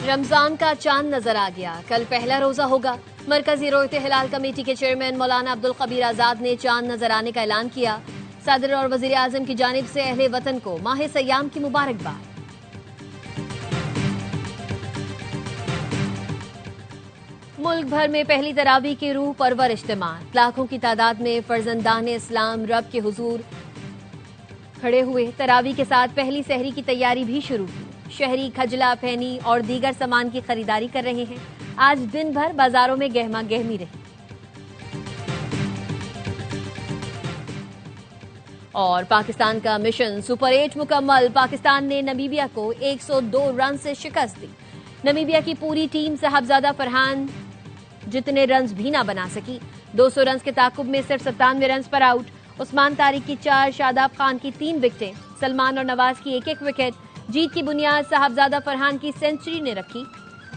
रमजान का चांद नजर आ गया। कल पहला रोजा होगा। मरकजी रोयत हिलाल कमेटी के चेयरमैन मौलाना अब्दुल कबीर आजाद ने चांद नजर आने का ऐलान किया। सदर और वजीर आजम की जानिब से अहले वतन को माह सयाम की मुबारकबाद। मुल्क भर में पहली तरावी की रूह परवर इज्तिमा। लाखों की तादाद में फर्जंदान इस्लाम रब के हुजूर खड़े हुए। तरावी के साथ पहली सहरी की तैयारी भी शुरू की। शहरी खजला, फैनी और दीगर सामान की खरीदारी कर रहे हैं। आज दिन भर बाजारों में गहमा गहमी रही। और पाकिस्तान का मिशन सुपर 8 मुकम्मल। पाकिस्तान ने नमीबिया को 102 रन से शिकस्त दी। नमीबिया की पूरी टीम साहबजादा फरहान जितने रन भी ना बना सकी। 200 रन के ताकुब में सिर्फ 97 रन पर आउट। उस्मान तारिक की 4, शादाब खान की 3 विकेटें, सलमान और नवाज की एक विकेट। जीत की बुनियाद साहबजादा फरहान की सेंचुरी ने रखी।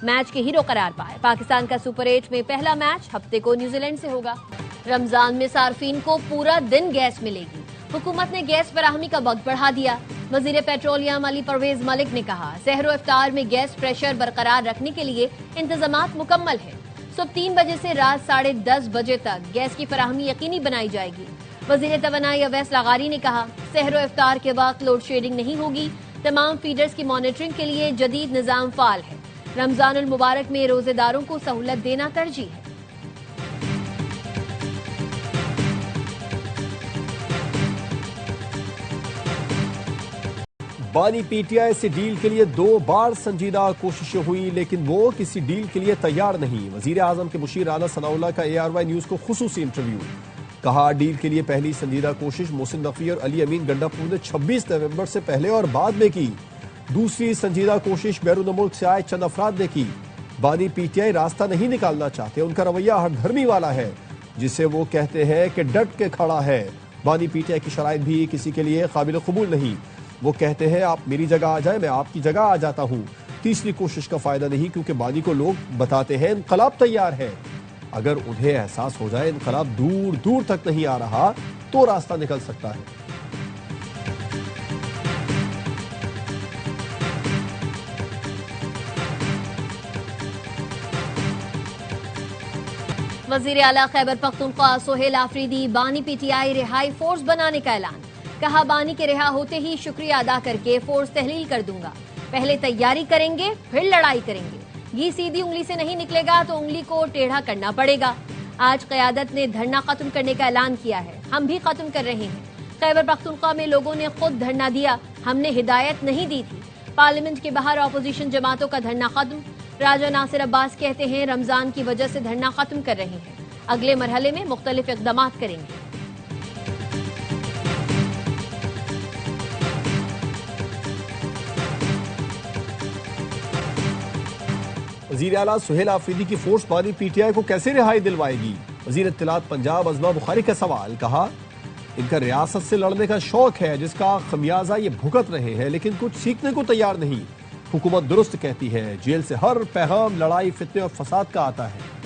मैच के हीरो करार पाए। पाकिस्तान का सुपर 8 में पहला मैच हफ्ते को न्यूजीलैंड से होगा। रमजान में सार्फिन को पूरा दिन गैस मिलेगी। हुकूमत ने गैस फराहमी का वक्त बढ़ा दिया। वजीर पेट्रोलियम अली परवेज मलिक ने कहा, सहरो इफ्तार में गैस प्रेशर बरकरार रखने के लिए इंतजामात मुकम्मल है। सुबह 3 बजे से रात 10:30 बजे तक गैस की फराहमी यकीनी बनाई जाएगी। वजीर तवानाई अवैस लगारी ने कहा, सहरो इफ्तार के वक्त लोड शेडिंग नहीं होगी। तमाम फीडर्स की मॉनिटरिंग के लिए जदीद निजाम फाल है। रमजानुल मुबारक में रोजेदारों को सहूलत देना तरजीह है। बानी पीटीआई से डील के लिए 2 बार संजीदा कोशिशें हुई, लेकिन वो किसी डील के लिए तैयार नहीं। वजीर आजम के मुशीर राना सनाउल्लाह का ARY न्यूज को खुसूसी इंटरव्यू। कहा, डील के लिए पहली संजीदा कोशिश मोहसिन नकवी और अली अमीन गंडापुर ने 26 नवंबर से पहले और बाद में की। दूसरी संजीदा कोशिश बैरून मुल्क से आए चंद अफराद ने की। बानी पीटीआई रास्ता नहीं निकालना चाहते। उनका रवैया हठधर्मी वाला है, जिसे वो कहते हैं कि डट के खड़ा है। बानी पीटीआई की शराइत भी किसी के लिए काबिल कबूल नहीं। वो कहते हैं, आप मेरी जगह आ जाए, मैं आपकी जगह आ जाता हूं। तीसरी कोशिश का फायदा नहीं, क्योंकि बानी को लोग बताते हैं इनकलाब तैयार है। अगर उन्हें एहसास हो जाए इनकलाब दूर दूर तक नहीं आ रहा, तो रास्ता निकल सकता है। वजीर आला खैबर पख्तूनख्वा सोहेल आफरीदी बानी पीटीआई रिहाई फोर्स बनाने का ऐलान। कहा, बानी के रिहा होते ही शुक्रिया अदा करके फोर्स तहलील कर दूंगा। पहले तैयारी करेंगे, फिर लड़ाई करेंगे। घी सीधी उंगली से नहीं निकलेगा तो उंगली को टेढ़ा करना पड़ेगा। आज क़यादत ने धरना खत्म करने का ऐलान किया है। हम भी खत्म कर रहे हैं। खैबर पख्तूनख्वा में लोगों ने खुद धरना दिया, हमने हिदायत नहीं दी थी। पार्लियामेंट के बाहर ऑपोजिशन जमातों का धरना खत्म। राजा नासिर अब्बास कहते हैं, रमजान की वजह से धरना खत्म कर रहे हैं। अगले मरहले में मुख्तलिफ इक़दामात करेंगे। वज़ीर आला सोहेल आफरीदी की फोर्स बानी पीटीआई को कैसे रिहाई दिलवाएगी? वज़ीर इत्तलात पंजाब अज़मा बुखारी का सवाल। कहा, इनका रियासत से लड़ने का शौक है, जिसका खमियाजा ये भुगत रहे हैं, लेकिन कुछ सीखने को तैयार नहीं। हुकूमत दुरुस्त कहती है, जेल से हर पैगाम लड़ाई, फितने और फसाद का आता है।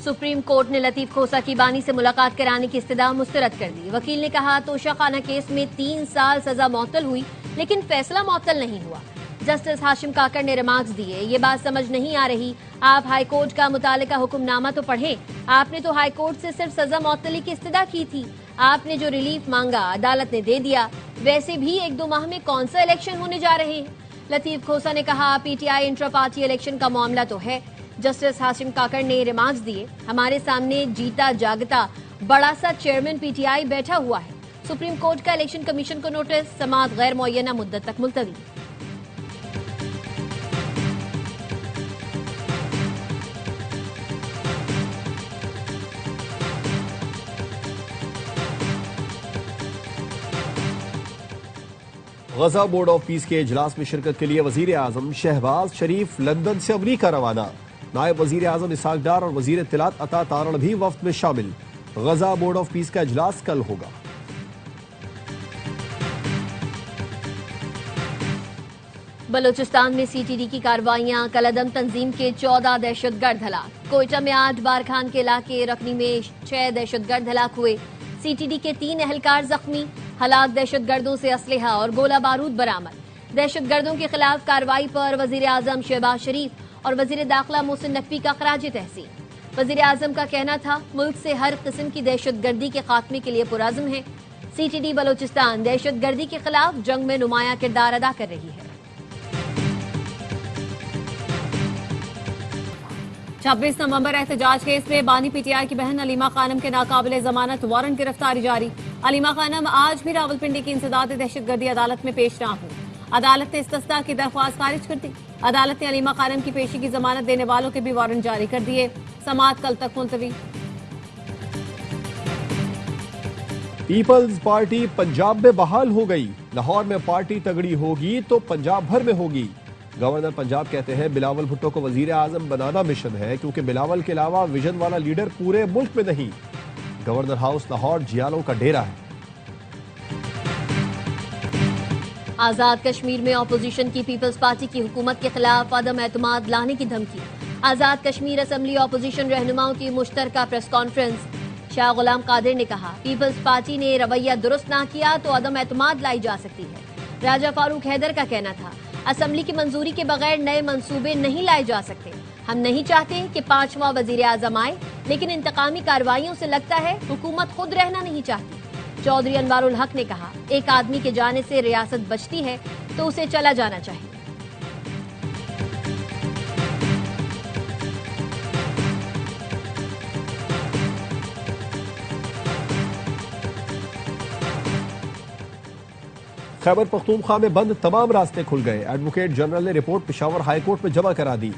सुप्रीम कोर्ट ने लतीफ खोसा की बानी से मुलाकात कराने की इस्तदा मुस्तरद कर दी। वकील ने कहा, तोशाखाना केस में 3 साल सजा मअतल हुई, लेकिन फैसला मअतल नहीं हुआ। जस्टिस हाशिम काकर ने रिमार्क्स दिए, ये बात समझ नहीं आ रही। आप हाईकोर्ट का मुतालिका हुक्मनामा तो पढ़ें। आपने तो हाईकोर्ट से सिर्फ सजा मअतली की इस्तदा की थी। आपने जो रिलीफ मांगा अदालत ने दे दिया। वैसे भी 1-2 माह में कौन सा इलेक्शन होने जा रहे हैं? लतीफ खोसा ने कहा, पीटीआई इंट्रा पार्टी इलेक्शन का मामला तो है। जस्टिस हाशिम काकर ने रिमार्क्स दिए, हमारे सामने जीता जागता बड़ा सा चेयरमैन पीटीआई बैठा हुआ है। सुप्रीम कोर्ट का इलेक्शन कमीशन को नोटिस, समाअत गैर मुअय्यना मुद्दत तक मुलतवी। गजा बोर्ड ऑफ पीस के इजलास में शिरकत के लिए वजीर आजम शहबाज शरीफ लंदन से अमरीका रवाना। नायब वजीर आजम इसहाक डार और वजीर इत्तलात अता तारण भी वफ्द में शामिल। गजा बोर्ड ऑफ पीस का इजलास कल होगा। बलूचिस्तान में सीटीडी की कार्रवाइयां, कलदम तंजीम के 14 दहशतगर्द हलाक। कोयटा में 8, बारखान के इलाके रखनी में 6 दहशतगर्द हलाक हुए। सीटीडी के 3 एहलकार जख्मी। हलाक दहशतगर्दों से असलहा और गोला बारूद बरामद। दहशतगर्दों के खिलाफ कार्रवाई पर वजीर आजम शहबाज शरीफ और वजीर दाखिला मोहसिन नकवी का खराज तहसीन। वजीर आजम का कहना था, मुल्क से हर किस्म की दहशतगर्दी के खात्मे के लिए पुरअज़्म है। सीटीडी बलूचिस्तान दहशतगर्दी के खिलाफ जंग में नुमाया किरदार अदा कर रही है। 26 नवंबर एहतजाज केस में बानी पीटीआई की बहन अलीमा खानम के नाकाबिले जमानत वारंट गिरफ्तारी जारी। अलीमा खानम आज भी रावलपिंडी की इंसदाद दहशतगर्दी अदालत में पेश ना हुई। अदालत ने इस्तस्ना की दरख्वास्त खारिज कर दी। अदालत ने अलीमा खानम की पेशी की जमानत देने वालों के भी वारंट जारी कर दिए। समाअत कल तक मुलतवी। पीपल्स पार्टी पंजाब में बहाल हो गई। लाहौर में पार्टी तगड़ी होगी तो पंजाब भर में होगी। गवर्नर पंजाब कहते हैं बिलावल भुट्टो को वजीर आजम बनाना मिशन है, क्योंकि बिलावल के अलावा विजन वाला लीडर पूरे मुल्क में नहीं। गवर्नर हाउस लाहौर जियालों का डेरा है। आजाद कश्मीर में ऑपोजिशन की पीपल्स पार्टी की हुकूमत के खिलाफ अदम एतमाद लाने की धमकी। आजाद कश्मीर असेंबली ऑपोजिशन रहनुमाओं की मुश्तरका प्रेस कॉन्फ्रेंस। शाह गुलाम कादिर ने कहा, पीपल्स पार्टी ने रवैया दुरुस्त ना किया तो अदम एतमाद लाई जा सकती है। राजा फारूक हैदर का कहना था, असेंबली की मंजूरी के बगैर नए मंसूबे नहीं लाए जा सकते। हम नहीं चाहते कि 5वां वजीर आजम आए, लेकिन इंतकामी कार्रवाइयों से लगता है हुकूमत खुद रहना नहीं चाहती। चौधरी अनवारुल हक ने कहा, एक आदमी के जाने से रियासत बचती है तो उसे चला जाना चाहिए। खैबर पख्तूनख्वा में बंद तमाम रास्ते खुल गए। एडवोकेट जनरल ने रिपोर्ट पेशावर हाई कोर्ट में जमा करा दी।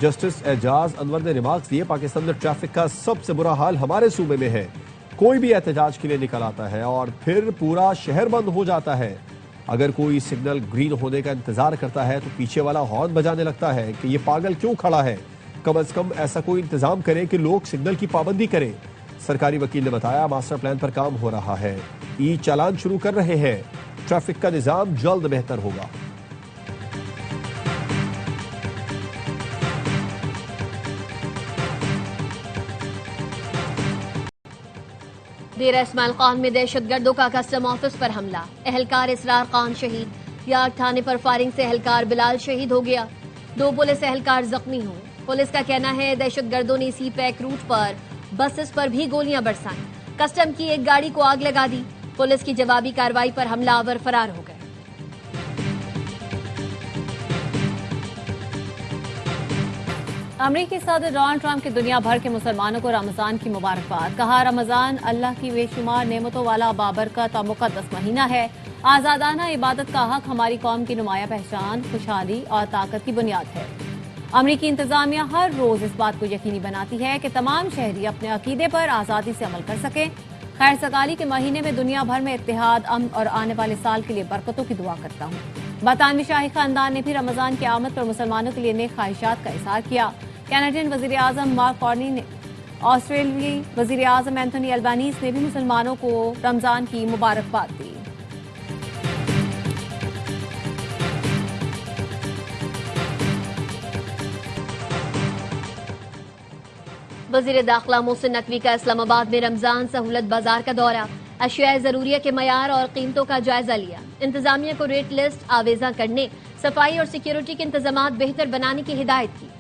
जस्टिस एजाज अनवर ने रिमार्क्स दिए, पाकिस्तान में ट्रैफिक का सबसे बुरा हाल हमारे सूबे में है। कोई भी एहतजाज के लिए निकल आता है और फिर पूरा शहर बंद हो जाता है। अगर कोई सिग्नल ग्रीन होने का इंतजार करता है तो पीछे वाला हॉर्न बजाने लगता है कि ये पागल क्यों खड़ा है। कम से कम ऐसा कोई इंतजाम करे कि लोग सिग्नल की पाबंदी करें। सरकारी वकील ने बताया, मास्टर प्लान पर काम हो रहा है। ई चालान शुरू कर रहे हैं। ट्रैफिक का निजाम जल्द बेहतर होगा। डेरा इस्माइल खान में दहशतगर्दों का कस्टम ऑफिस पर हमला। एहलकार इसरार खान शहीद। यार्ड थाने पर फायरिंग से एहलकार बिलाल शहीद हो गया। 2 पुलिस एहलकार जख्मी हुए। पुलिस का कहना है, दहशतगर्दों ने इसी पैक रूट पर बसेस पर भी गोलियां बरसाई। कस्टम की एक गाड़ी को आग लगा दी। पुलिस की जवाबी कार्रवाई पर हमलावर फरार हो गए। अमरीकी सदर डोनाल्ड ट्रंप के दुनिया भर के मुसलमानों को रमजान की मुबारकबाद। कहा, रमजान अल्लाह की बेशुमार नेमतों वाला बाबरकत और मुकद्दस महीना है। आजादाना इबादत का हक हमारी कौम की नुमाया पहचान, खुशहाली और ताकत की बुनियाद है। अमरीकी इंतजामिया हर रोज इस बात को यकीनी बनाती है कि तमाम शहरी अपने अकीदे पर आजादी से अमल कर सकें। खैर सगाली के महीने में दुनिया भर में इत्तेहाद, अमन और आने वाले साल के लिए बरकतों की दुआ करता हूँ। बरतानवी शाही खानदान ने भी रमजान की आमद पर मुसलमानों के लिए नेक ख्वाहिशात का इजहार किया। कैनेडियन वजीर आजम मार्क कार्नी ने, ऑस्ट्रेलियाई वजीर आजम एंथोनी अल्बानीज ने भी मुसलमानों को रमजान की मुबारकबाद दी। वजीर दाखिला मोहसिन नकवी का इस्लामाबाद में रमजान सहूलत बाजार का दौरा। अशिया जरूरिया के मयार और कीमतों का जायजा लिया। इंतजामिया को रेट लिस्ट आवेजा करने, सफाई और सिक्योरिटी के इंतजामात बेहतर बनाने की हिदायत की।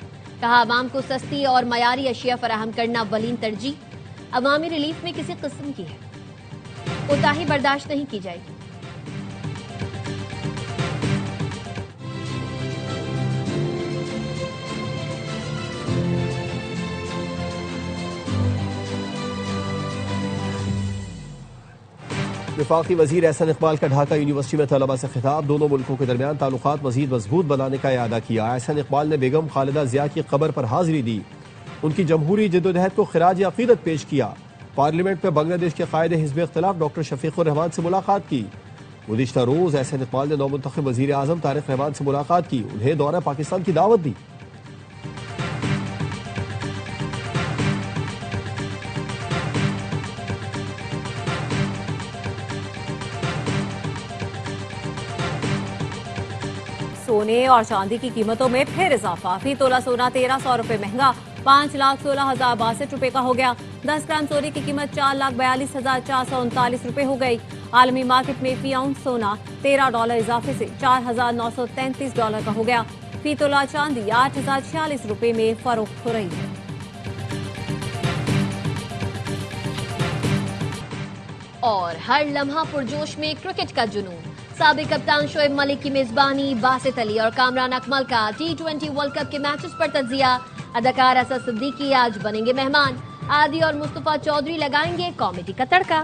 कहा, आवाम को सस्ती और मयारी अशिया फराहम करना वलीन तरजीह। अवामी रिलीफ में किसी किस्म की है कोताही बर्दाश्त नहीं की जाएगी। वफाकी वजीर एहसन इकबाल का ढाका यूनिवर्सिटी में तलबा से खिताब। दोनों मुल्कों के दरमियान ताल्लुकात मजीद मजबूत बनाने का इरादा किया। एहसन इकबाल ने बेगम खालिदा जिया की कब्र पर हाजिरी दी। उनकी जमहूरी जद्दोजहद को खिराज अकीदत पेश किया। पार्लियामेंट में बांग्लादेश के कायदे हिज़्ब इख्तिलाफ डॉक्टर शफीकुर रहमान से मुलाकात की। गुज़िश्ता रोज एहसन इकबाल ने नौमुंतखब वजीर आजम तारिक रहमान से मुलाकात की। उन्हें दौरा पाकिस्तान की दावत दी। सोने और चांदी की कीमतों में फिर इजाफा। फी तोला सोना 1300 रुपए महंगा 5,16,062 रुपए का हो गया। 10 ग्राम सोने की कीमत 4,42,439 रुपए हो गई। आलमी मार्केट में फी आउंस सोना $13 इजाफे से $4,933 का हो गया। फी तोला चांदी 8,046 रुपए में फरोख्त हो रही है। और हर लम्हा पुरजोश में क्रिकेट का जुनून। साबिक कप्तान शोएब मलिक की मेजबानी, बासित अली और कामरान अकमल का T20 वर्ल्ड कप के मैचेस पर तजिया। अदाकार असद सिद्दीकी आज बनेंगे मेहमान। आदि और मुस्तफा चौधरी लगाएंगे कॉमेडी का तड़का।